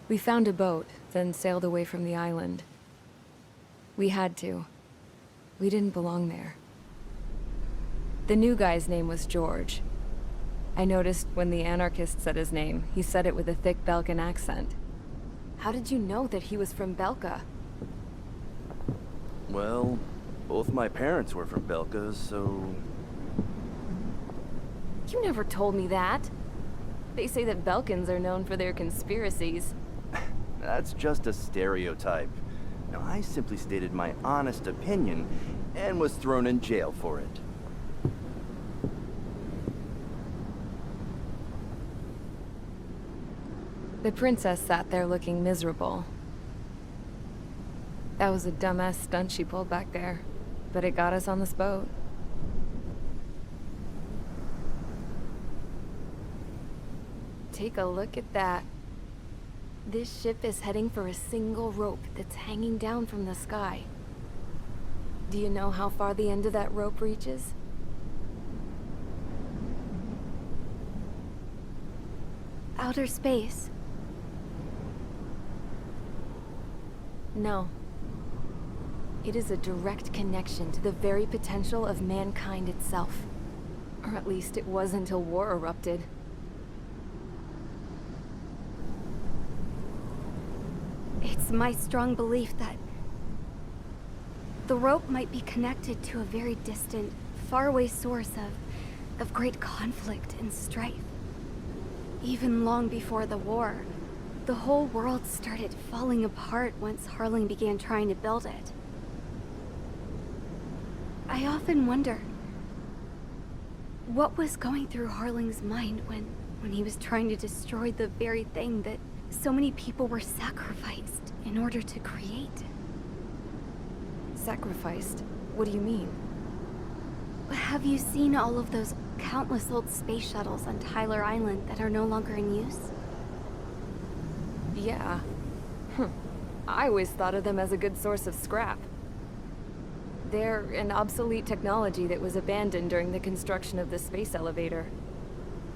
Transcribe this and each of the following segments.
We found a boat, then sailed away from the island. We had to. We didn't belong there. The new guy's name was George. I noticed when the anarchist said his name, he said it with a thick Belkan accent. How did you know that he was from Belka? Well, both my parents were from Belka, so... You never told me that. They say that Belkans are known for their conspiracies. That's just a stereotype. Now, I simply stated my honest opinion and was thrown in jail for it. The princess sat there looking miserable. That was a dumbass stunt she pulled back there, but it got us on this boat. Take a look at that. This ship is heading for a single rope that's hanging down from the sky. Do you know how far the end of that rope reaches? Outer space. No. It is a direct connection to the very potential of mankind itself. Or at least it was until war erupted. It's my strong belief that the rope might be connected to a very distant, faraway source of great conflict and strife. Even long before the war, the whole world started falling apart once Harling began trying to build it. I often wonder what was going through Harling's mind when he was trying to destroy the very thing that so many people were sacrificed in order to create. Sacrificed? What do you mean? Have you seen all of those countless old space shuttles on Tyler Island that are no longer in use? Yeah. I always thought of them as a good source of scrap. They're an obsolete technology that was abandoned during the construction of the space elevator.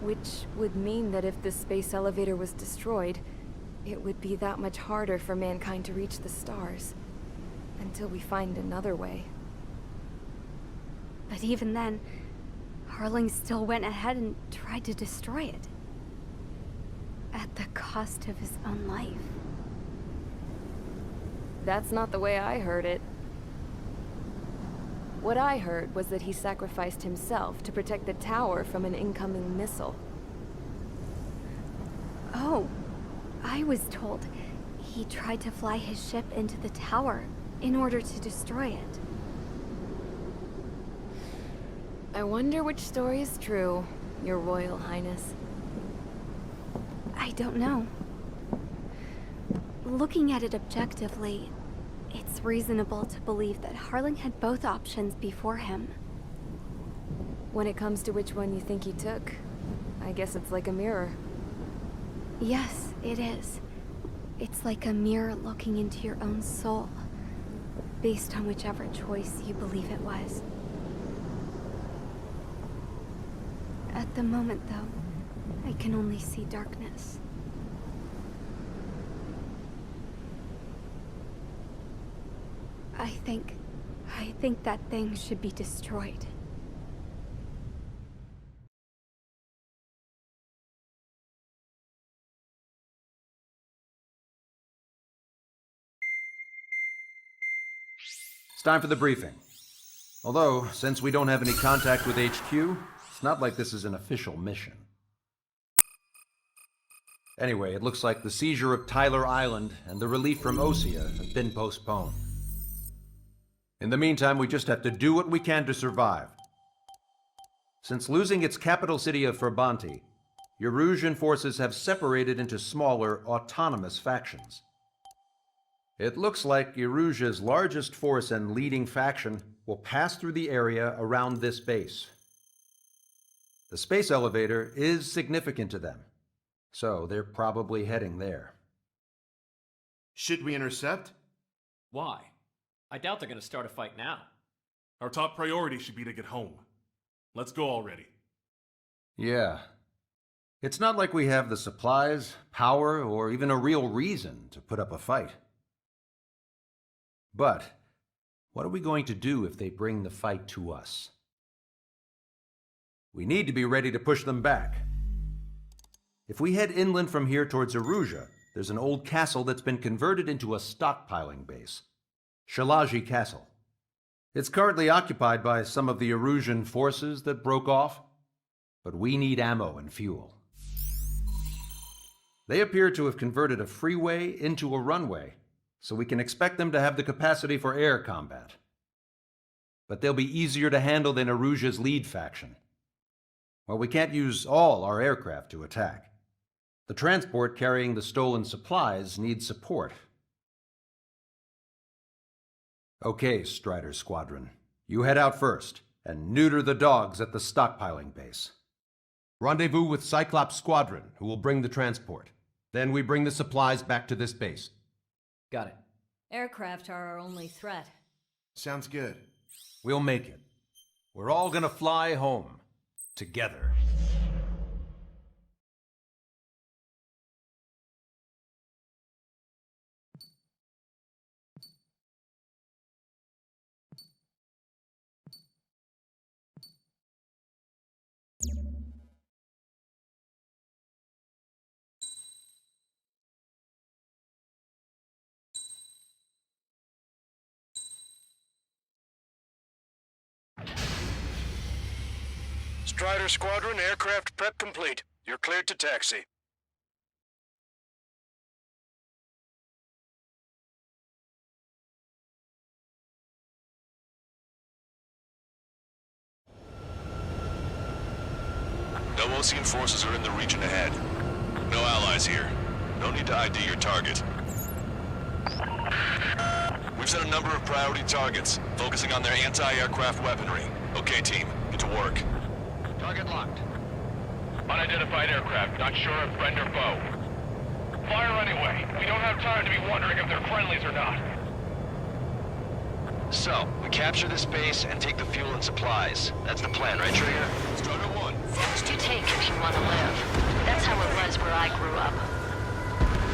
Which would mean that if the space elevator was destroyed, it would be that much harder for mankind to reach the stars. Until we find another way. But even then, Harling still went ahead and tried to destroy it. At the cost of his own life. That's not the way I heard it. What I heard was that he sacrificed himself to protect the tower from an incoming missile. Oh, I was told he tried to fly his ship into the tower in order to destroy it. I wonder which story is true, Your Royal Highness. I don't know. Looking at it objectively, it's reasonable to believe that Harling had both options before him. When it comes to which one you think he took, I guess it's like a mirror. Yes, it is. It's like a mirror looking into your own soul, based on whichever choice you believe it was. At the moment, though, I can only see darkness. I think that thing should be destroyed. It's time for the briefing. Although, since we don't have any contact with HQ, it's not like this is an official mission. Anyway, it looks like the seizure of Tyler Island and the relief from Osea have been postponed. In the meantime, we just have to do what we can to survive. Since losing its capital city of Ferbanti, Erusian forces have separated into smaller, autonomous factions. It looks like Erusia's largest force and leading faction will pass through the area around this base. The space elevator is significant to them, so they're probably heading there. Should we intercept? Why? I doubt they're gonna start a fight now. Our top priority should be to get home. Let's go already. Yeah. It's not like we have the supplies, power, or even a real reason to put up a fight. But what are we going to do if they bring the fight to us? We need to be ready to push them back. If we head inland from here towards Aruja, there's an old castle that's been converted into a stockpiling base. Shalaji Castle. It's currently occupied by some of the Arujan forces that broke off, but we need ammo and fuel. They appear to have converted a freeway into a runway, so we can expect them to have the capacity for air combat. But they'll be easier to handle than Aruja's lead faction. Well, we can't use all our aircraft to attack. The transport carrying the stolen supplies needs support. Okay, Strider Squadron. You head out first, and neuter the dogs at the stockpiling base. Rendezvous with Cyclops Squadron, who will bring the transport. Then we bring the supplies back to this base. Got it. Aircraft are our only threat. Sounds good. We'll make it. We're all gonna fly home. Together. Strider Squadron, aircraft prep complete. You're cleared to taxi. No Osean forces are in the region ahead. No allies here. No need to ID your target. We've set a number of priority targets, focusing on their anti-aircraft weaponry. Okay, team, get to work. Target locked. Unidentified aircraft, not sure if friend or foe. Fire anyway. We don't have time to be wondering if they're friendlies or not. So, we capture this base and take the fuel and supplies. That's the plan, right, Trigger? Strider 1, First you take if you want to live. That's how it was where I grew up.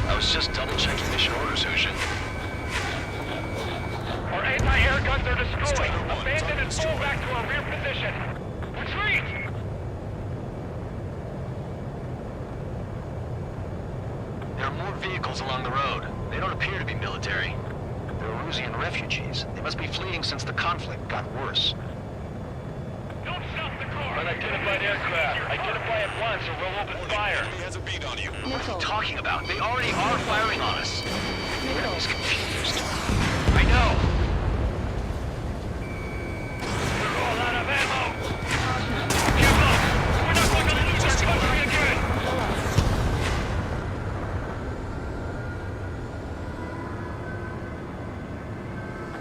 I was just double-checking mission orders, Hushin. Our anti-air guns are destroyed. Strider 1, Abandon and destroyed. fall back to our rear position. Retreat! There are more vehicles along the road. They don't appear to be military. They're Erusian refugees. They must be fleeing since the conflict got worse. Don't stop the car! Unidentified aircraft. Identify at once or we'll open fire. He has a beat on you. What are you talking about? They already are firing on us. Everybody's confused. I know. We're all out of ammo! Give up! We're not going to lose our country again!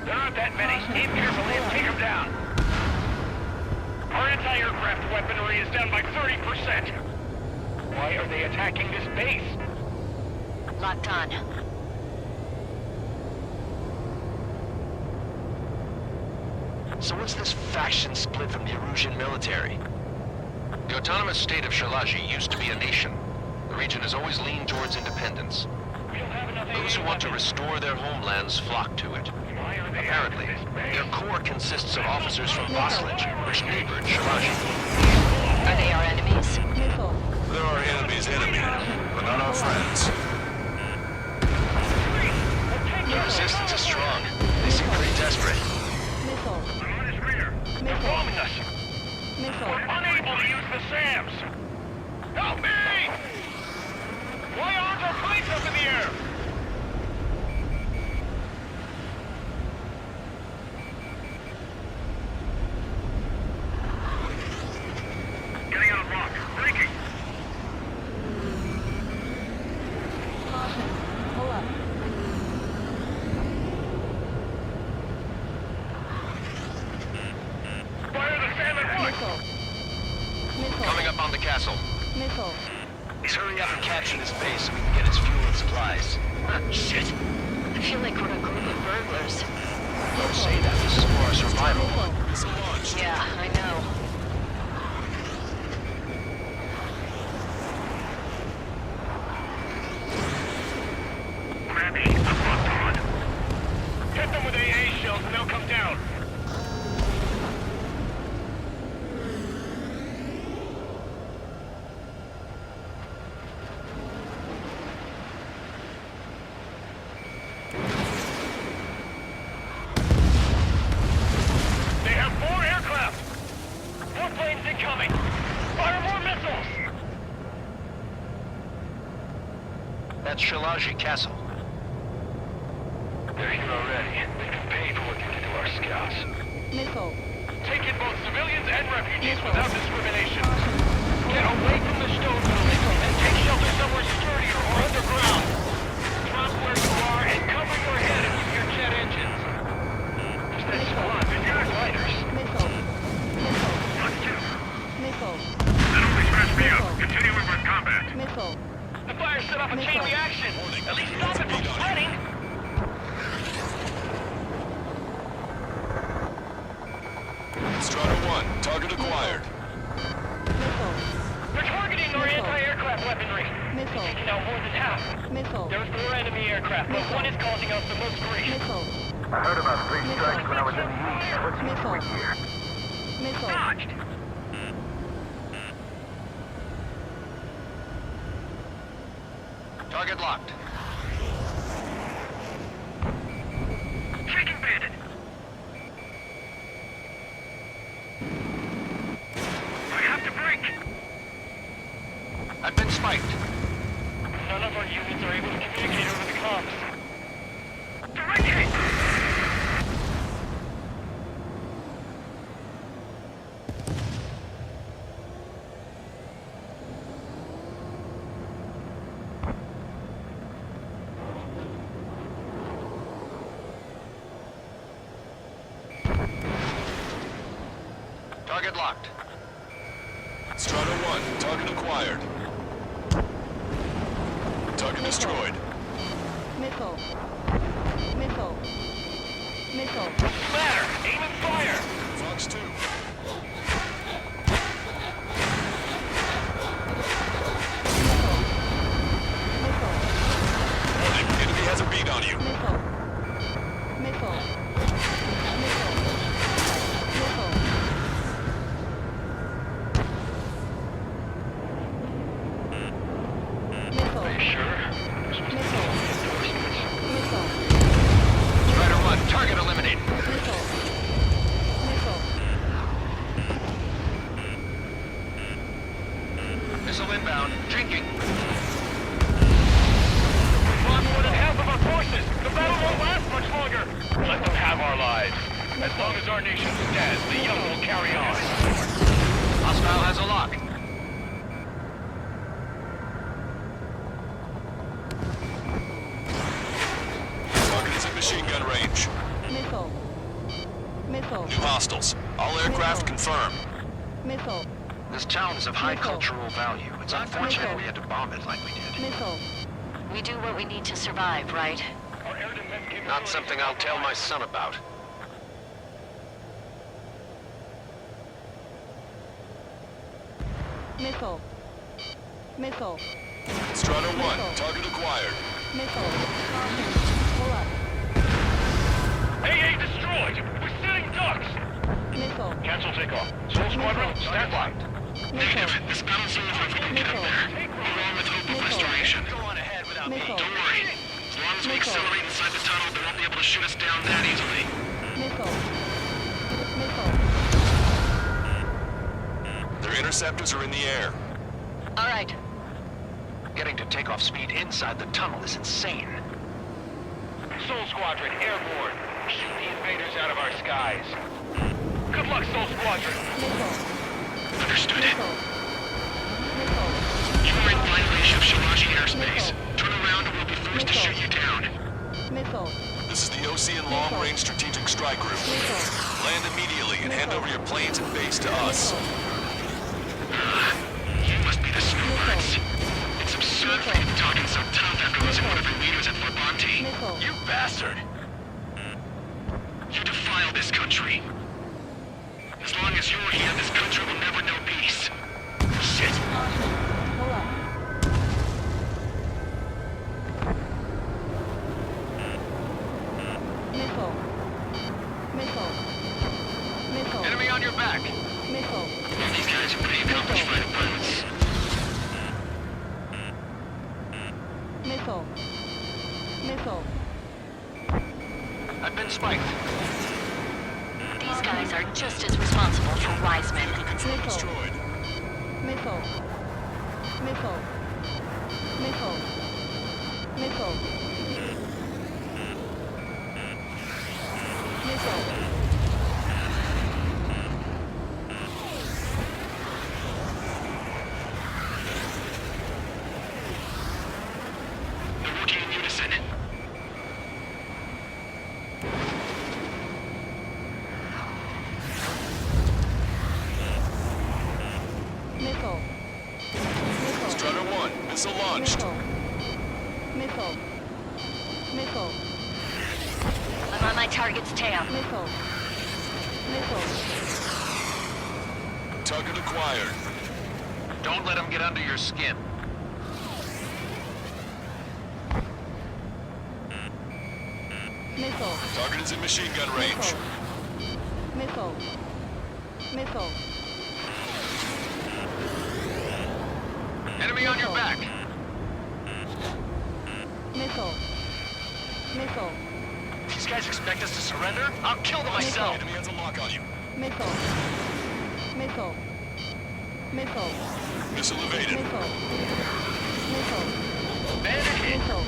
There aren't that many. Aim carefully and take them down. Our anti-aircraft weaponry is down by 30%. Why are they attacking this base? Locked on. So what's this faction split from the Erusian military? The autonomous state of Shalaji used to be a nation. The region has always leaned towards independence. We don't have enough Those who want to restore their homelands flock to it. Why are they Apparently, after this base? their core consists of officers from Boslage, which neighbored Shalaji. Are they our enemies? They're our enemy's enemy, but not our friends. The resistance is strong. They seem pretty desperate. I'm on his rear. They're bombing us. We're unable to use the SAMs. Help me! Why aren't our planes up in the air? Getting on rock. Braking. Fire the SAM at once! Coming up on the castle. Let's hurry up and capture this base so we can get its fuel and supplies. Shit. I feel like we're a group of burglars. Don't say that. This is for our survival. Missile launched. Yeah, I know. That's Shalaji Castle. They're here already. They can pay for what they did to our scouts. Missile. Take in both civilians and refugees without discrimination. Get away from the stone building and take shelter somewhere sturdier or underground. Drop where you are and cover your head with your jet engines. There's that squad in your gliders. Missile. Missile. Missile. That only scratched me up. Continuing with combat. Missile. The fire set off a chain reaction. At least stop it from spreading. Strata 1, target acquired. Missile. They're targeting our anti-aircraft weaponry. Missile. Taking out more than half. Missile. There are 4 enemy aircraft, but one is causing us the most grief. Missile. I heard about 3 strikes when I was in the east. What's Missile. here? Missile. Dodged. Target locked. Taking bandit. I have to break. I've been spiked. None of our units are able to communicate over the comms. Direct hit. Target locked. Strata 1, target acquired. Target destroyed. Missile. Missile. Missile. What's the matter? Aim and fire. Fox 2. Missile. Warning, enemy has a bead on you. Missile. Missile. Missile. Missile. Missile. Are you sure? Missile. Missile. Strider 1, target eliminated. Missile. Missile. Missile inbound. Drinking. We've lost more than half of our forces. The battle won't last much longer. Let them have our lives. As long as our nation stands, the young will carry on. Hostile has a lock. Target is at machine gun range. Missile. Missile. New hostiles. All aircraft confirmed. Missile. This town is of high Missile. cultural value. It's unfortunate Missile. we had to bomb it like we did. Missile. We do what we need to survive, right? Our air defense capabilities Not something I'll tell my son about. Missile. Missile. Strata 1, Missile. target acquired. Missile. Caution. Pull up. AA destroyed! We're setting ducks! Missile. Cancel takeoff. Soul Squadron, stand by. Missile. This battle's over if we can get up Missile. there. Along with hope of restoration. Go on ahead without me. Missile. Don't worry. As long as we Missile. accelerate inside the tunnel, they won't be able to shoot us down that easily. Missile. Missile. Their interceptors are in the air. All right. Getting to takeoff speed inside the tunnel is insane. Soul Squadron, airborne. Shoot the invaders out of our skies. Good luck, Soul Squadron. Missile. Understood. Missile. Missile. You are in violation of Shalaji airspace. Missile. Turn around or we'll be forced to Missile. shoot you down. Missile. This is the Ocean Long Range Strategic Strike Group. Missile. Land immediately and hand over your planes and base to us. You must be the Snorlax. It's absurd for you talking so tough after losing one of your leaders at Fort Bonte. Missile. You bastard! You defile this country. As long as you're here, this country will never know peace. Shit. Pull up. Missile. Missile. Missile. Enemy on your back. Missile. These guys are pretty accomplished fighter pilots. Missile. Missile. I've been spiked. These guys are just as responsible for Wiseman. Control Missile. destroyed. Missile. Missile. Missile. Missile launched. Missile. Missile. I'm on my target's tail. Missile. Missile. Target acquired. Don't let them get under your skin. Missile. Target is in machine gun range. Missile. Missile. Enemy on your back. Missile. Missile. These guys expect us to surrender? I'll kill them myself. Enemy has a lock on you. Missile. Missile. Missile. Missile evaded. Missile. Missile. Bandit hit. Missile.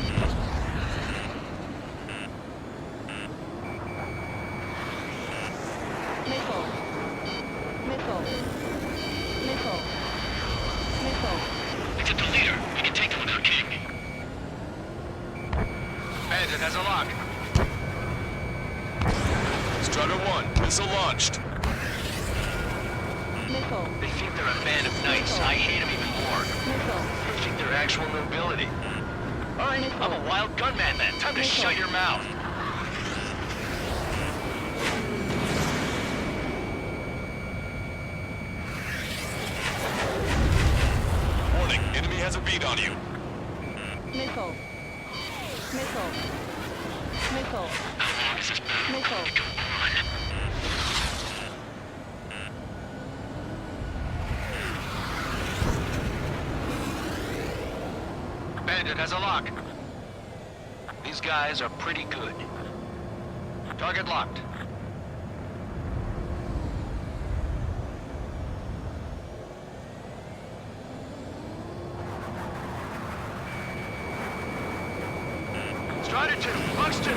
Missile. Missile. Missile. Missile. It's at the leader. We can take them without King. Bandit has a lock. Strider 1, missile launched. Missile. They think they're a band of knights. I hate them even more. Missile. They think they're actual nobility. All right, I'm a wild gunman then. Time to shut your mouth. Warning, enemy has a beat on you. Missile. Missile. Missile. Missile. Bandit has a lock. These guys are pretty good. Target locked. Strider 2, Fox 2.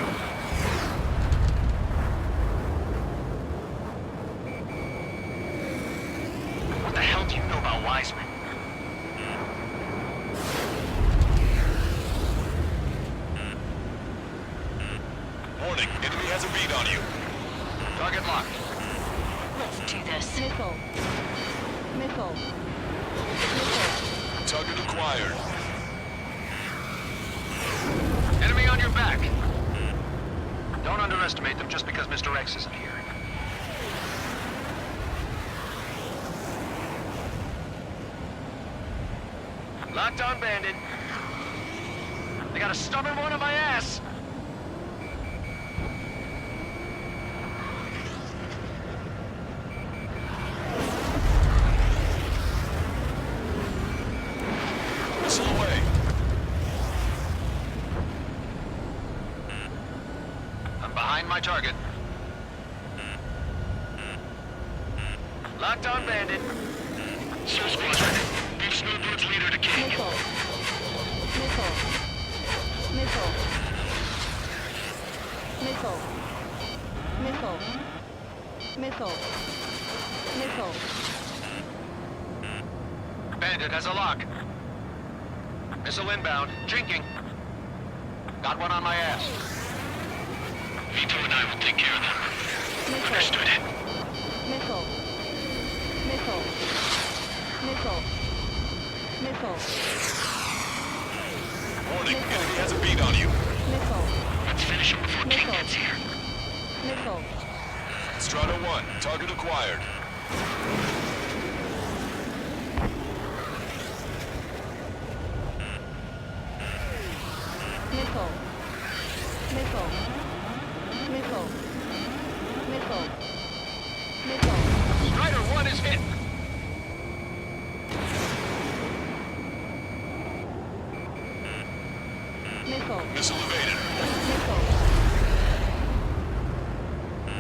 What the hell do you know about Wiseman? Warning, enemy has a beat on you. Target locked. Let's do this. Missile. Missile. Missile. Target acquired. Enemy on your back. Don't underestimate them just because Mr. X isn't here. Locked on Bandit. They got a stubborn one on my ass. Missile away. I'm behind my target. Locked on Bandit. Squadron. Beef Snowbird's leader to King. Missile. Missile. Missile. Missile. Missile. Missile. Missile. Bandit has a lock. Missile inbound. Jinking. Got one on my ass. Vito and I will take care of them. Missile. Understood. Missile. Missile. Missile. Missile. Warning, enemy has a beat on you. Missile. Let's finish him before King Missile. gets here. Missile. Strider 1, target acquired. Missile. Missile. Missile. Missile. Missile. Strider 1 is hit. Missile. Missile evaded. Missile.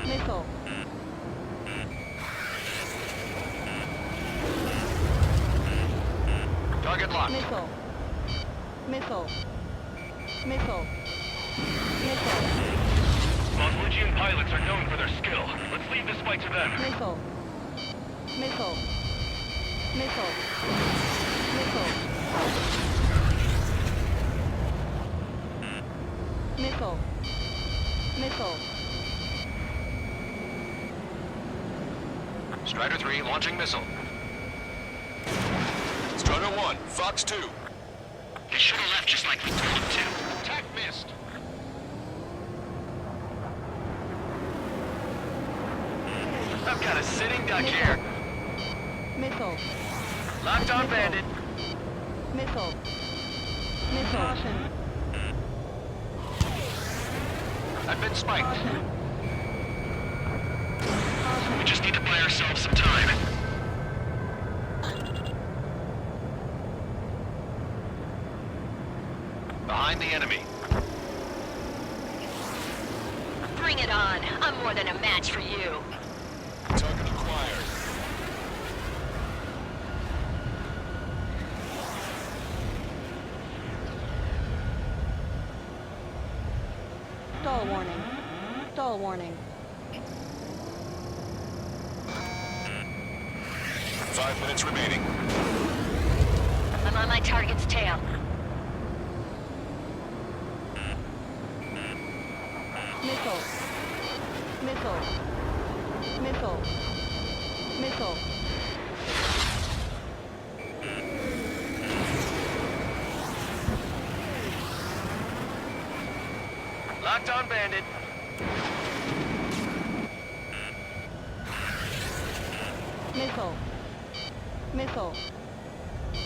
Missile. Target locked. Missile. Missile. Missile. Missile. Bosnian pilots are known for their skill. Let's leave this fight to them. Missile. Missile. Missile. Missile. Missile. Missile. Strider 3 launching missile. Strider 1, Fox 2. should have left just like we told him to. Attack missed. I've got a sitting duck here. Missile. Locked on bandit. Missile. Missile. Caution. I've been spiked. Caution. We just need to buy ourselves some time. Behind the enemy. Bring it on. I'm more than a match for you. Target acquired. Stall warning. Stall warning. 5 minutes remaining. I'm on my target's tail. Missile. Missile. Missile. Missile. Locked on bandit. Missile. Missile.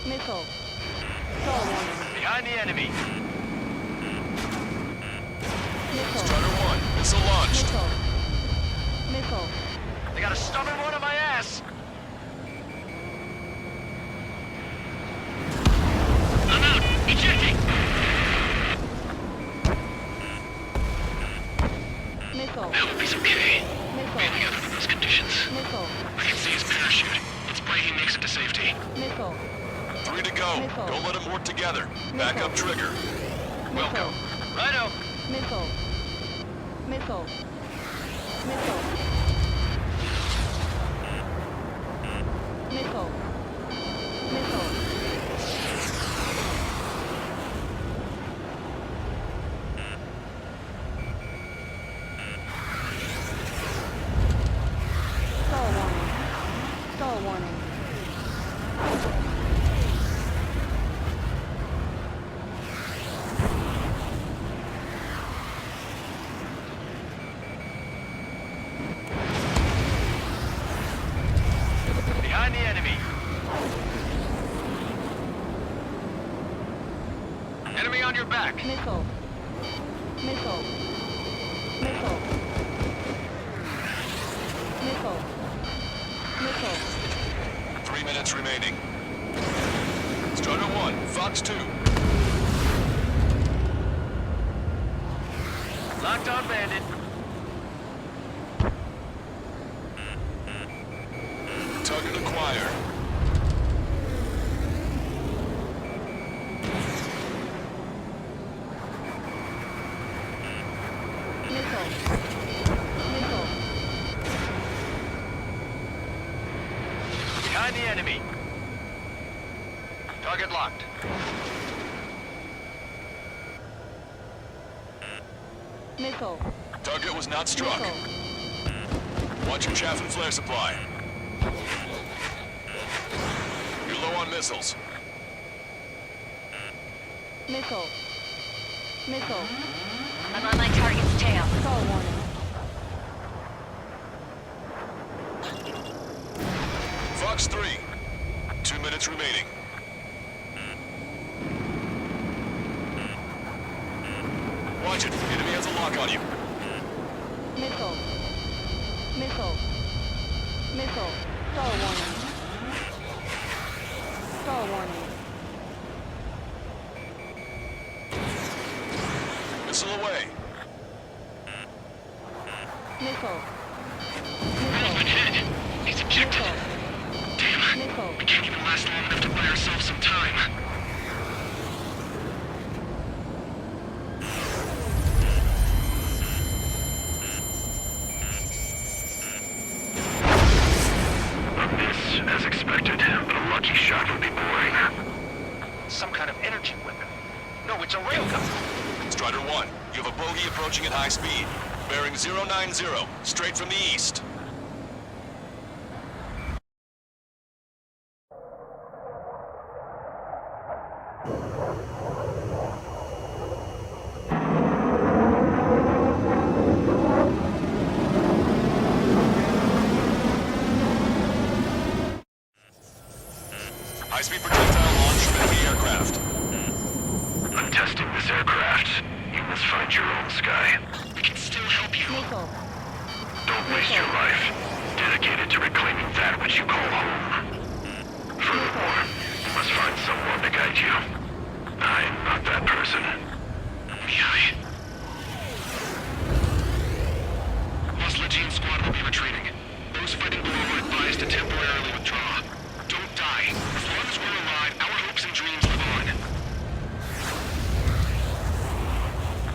Missile. Stall warning. Behind the enemy. Missile. Strider 1, missile launched. Missile. Missile. They got a stubborn one on my ass. I'm out. Ejecting. Missile. I hope he's okay. Missile. Really out under those conditions. Missile. I can see his parachute. Let's pray he makes it to safety. Missile. 3 to go. Missile. Don't let them work together. Back up trigger. Wilco. Righto. Missile. Missile. Missile. Missile. Missile. Stall warning. Stall warning. Behind the enemy. Enemy on your back. Missile. Missile. Missile. Missile. Missile. 3 minutes remaining. Strider 1, Fox 2. Locked on bandit. Target acquired. Missile. Missile. Behind the enemy. Target locked. Missile. Target was not struck. Missile. Watch your chaff and flare supply. You're low on missiles. Missile. Missile. I'm on my target's tail. Stall warning. Fox 3. 2 minutes remaining. Watch it. Enemy has a lock on you. Missile. Missile. Missile. Stall warning. Stall warning. Missile away. Missile. Been Missile. hit. He's ejected. Missile. Damn. Missile. We can't even last long enough to buy ourselves some time. As expected, but a lucky shot would be boring. Some kind of energy weapon. No, it's a railgun. Strider 1, you have a bogey approaching at high speed. Bearing 090, straight from the east. testing this aircraft. You must find your own sky. We can still help you. Missile. Don't waste your life. Dedicated to reclaiming that which you call home. Furthermore, you must find someone to guide you. I am not that person. Beehive. Lost Legion squad will be retreating. Those fighting below are advised to temporarily withdraw. Don't die. As long as we're alive, our hopes and dreams live on.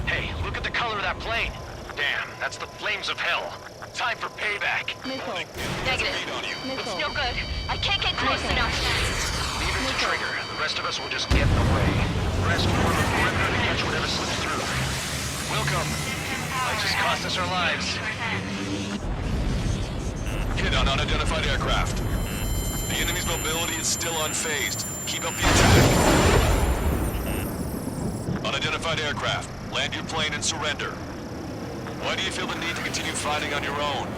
Hey, look at the color of that plane. Damn, that's the flames of hell. Time for payback. Missile. Negative. Missile. It's no good. I can't get close enough. Leave it to Trigger. The rest of us will just get in the way. Rescue or look perimeter to catch whatever slips through. Welcome. Might just cost us our lives. Hit on unidentified aircraft. The enemy's mobility is still unfazed. Keep up the attack. Unidentified aircraft. Land your plane and surrender. Why do you feel the need to continue fighting on your own?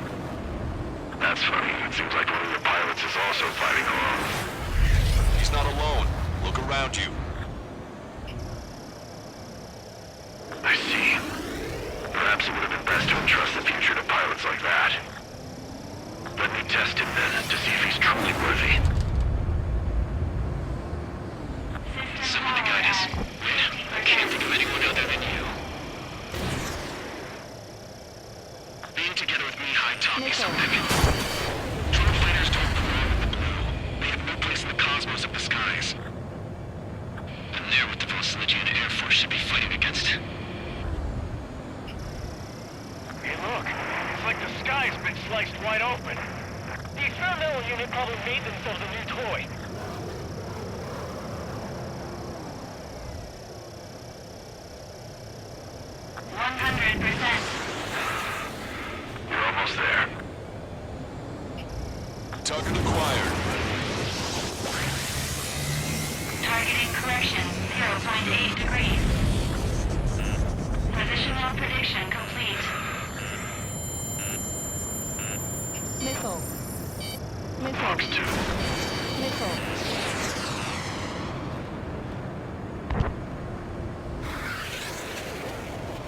That's funny. It seems like one of your pilots is also fighting alone. He's not alone. Look around you. I see. Perhaps it would have been best to entrust the future to pilots like that. Let me test him then, to see if he's truly worthy. Someone to guide us. Wait, I can't think of anyone other than you. Being together with Beehive taught me something. Drone fighters don't belong in the blue. They have no place in the cosmos of the skies. And they're what the Legion Air Force should be fighting against. Hey, look. It's like the sky's been sliced wide open. The experimental unit probably made themselves a new toy. You're almost there. Target acquired. Targeting correction, 0.8 degrees. Positional prediction complete. Missile. Missile. Fox 2. Missile.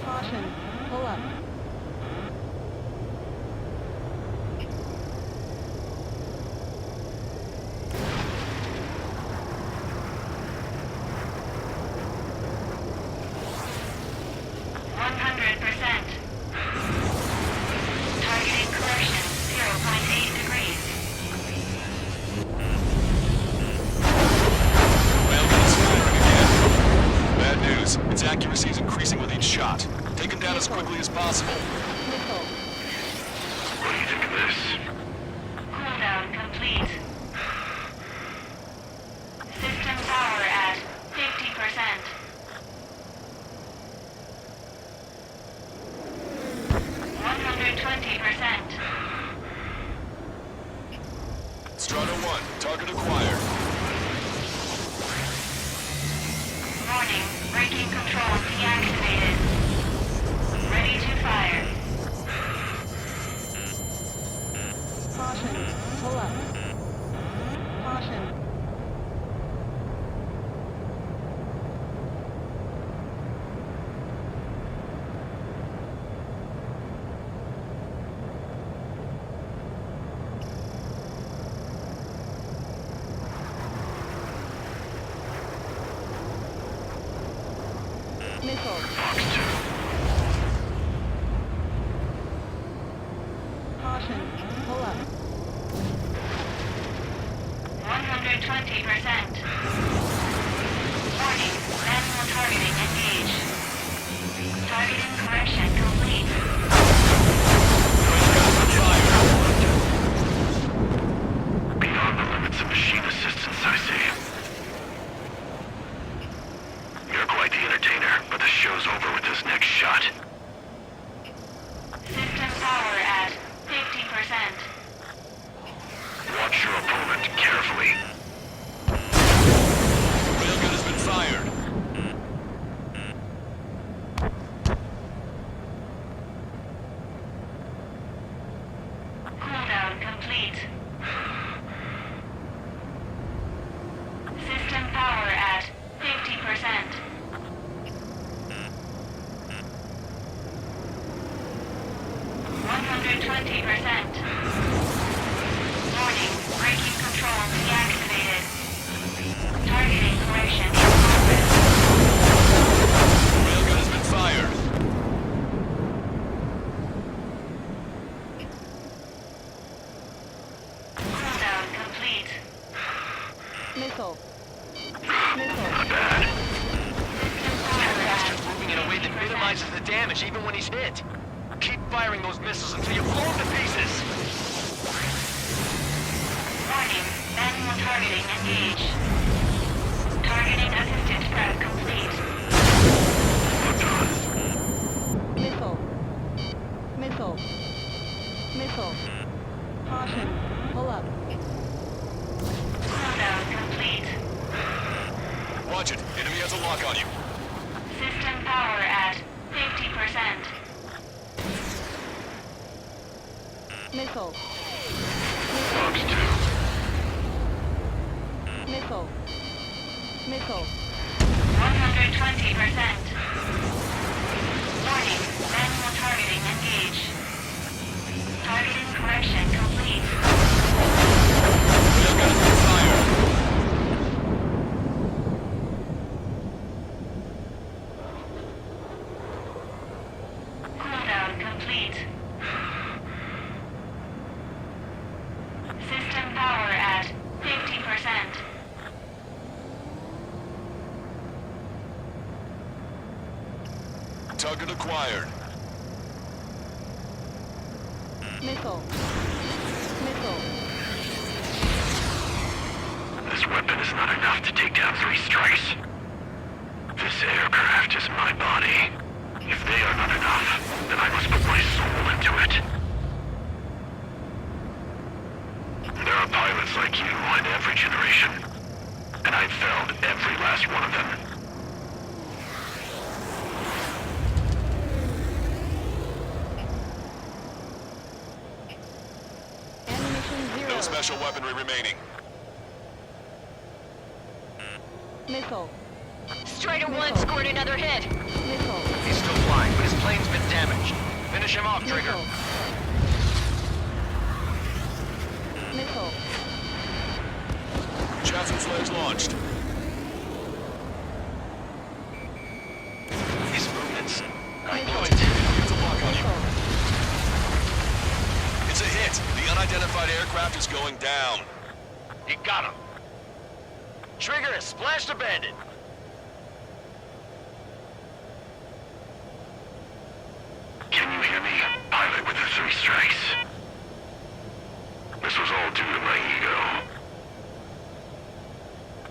Caution. Pull up. Targeting correction, 0.8 degrees. Railgun is firing again. Bad news. Its accuracy is increasing with each shot. Take him down as quickly as possible. Missile. What do you think of this? Cooldown complete. System power at 50%. 120%. Strata 1, target acquired. Warning, braking control deactivated. Ready to fire. Caution. Pull up. Caution. Missile. Fox 2. Caution. Pull up. 120%. Warning, manual targeting engaged. Targeting correction complete. Beyond the limits of machine assistance, I see. You're quite the entertainer, but the show's over with this next shot. System power at 50%. Watch your opponent carefully. Railgun has been fired. 120%. Warning, braking control deactivated. Targeting correction in progress. Railgun has been fired. Cooldown complete. Missile. Bastard's moving in a way that minimizes the damage even when he's hit. Keep firing those missiles until you blow them to pieces. Warning, manual targeting engaged. Targeting assisted prep complete. Missile. Caution. Pull up. Cooldown complete. Watch it. Enemy has a lock on you. System power at 50%. Missile. Missile. 120%. Warning, manual targeting engaged. Targeting correction complete. Railgun has been fired. Cooldown complete. System power at 50%. Target acquired. Missile. This weapon is not enough to take down 3 strikes. This aircraft is my body. If they are not enough, then I must put my soul into it. There are pilots like you in every generation, and I've found every last one of them. Ammunition 0. No special weaponry remaining. Missile. Strider 1 scored another hit. Missile. He's still flying, but his plane's been damaged. Finish him off, Trigger. Missile. Chaffin flares launched. His movements. I knew Watch it. it. Enemy has a lock on you. Missile. It's a hit. The unidentified aircraft is going down. You got him. Trigger has splashed a bandit. Can you hear me, pilot with the 3 strikes? This was all due to my ego.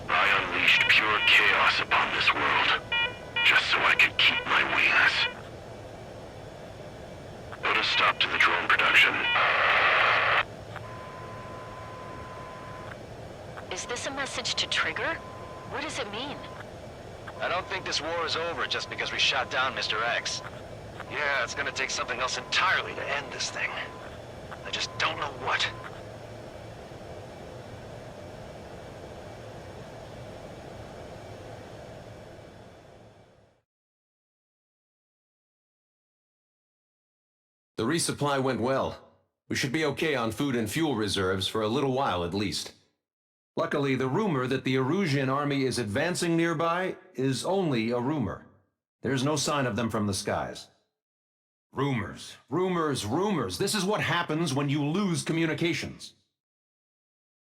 I unleashed pure chaos upon this world, just so I could keep my wings. Put a stop to the drone production. Is this a message to Trigger? What does it mean? I don't think this war is over just because we shot down Mr. X. Yeah, it's gonna take something else entirely to end this thing. I just don't know what. The resupply went well. We should be okay on food and fuel reserves for a little while at least. Luckily, the rumor that the Erusian army is advancing nearby is only a rumor. There's no sign of them from the skies. Rumors, rumors, rumors. This is what happens when you lose communications.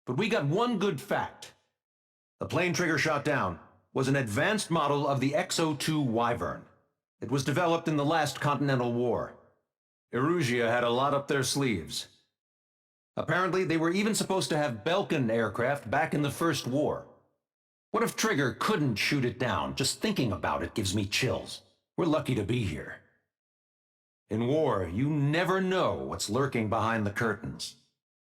But we got one good fact. The plane Trigger shot down was an advanced model of the XO-2 Wyvern. It was developed in the last Continental War. Erusia had a lot up their sleeves. Apparently, they were even supposed to have Belkin aircraft back in the First War. What if Trigger couldn't shoot it down? Just thinking about it gives me chills. We're lucky to be here. In war, you never know what's lurking behind the curtains.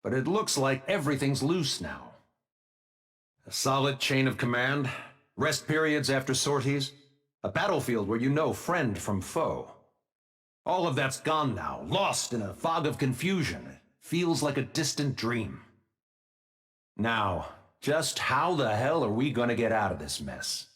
But it looks like everything's loose now. A solid chain of command, rest periods after sorties, a battlefield where you know friend from foe. All of that's gone now, lost in a fog of confusion. It feels like a distant dream. Now, just how the hell are we gonna get out of this mess?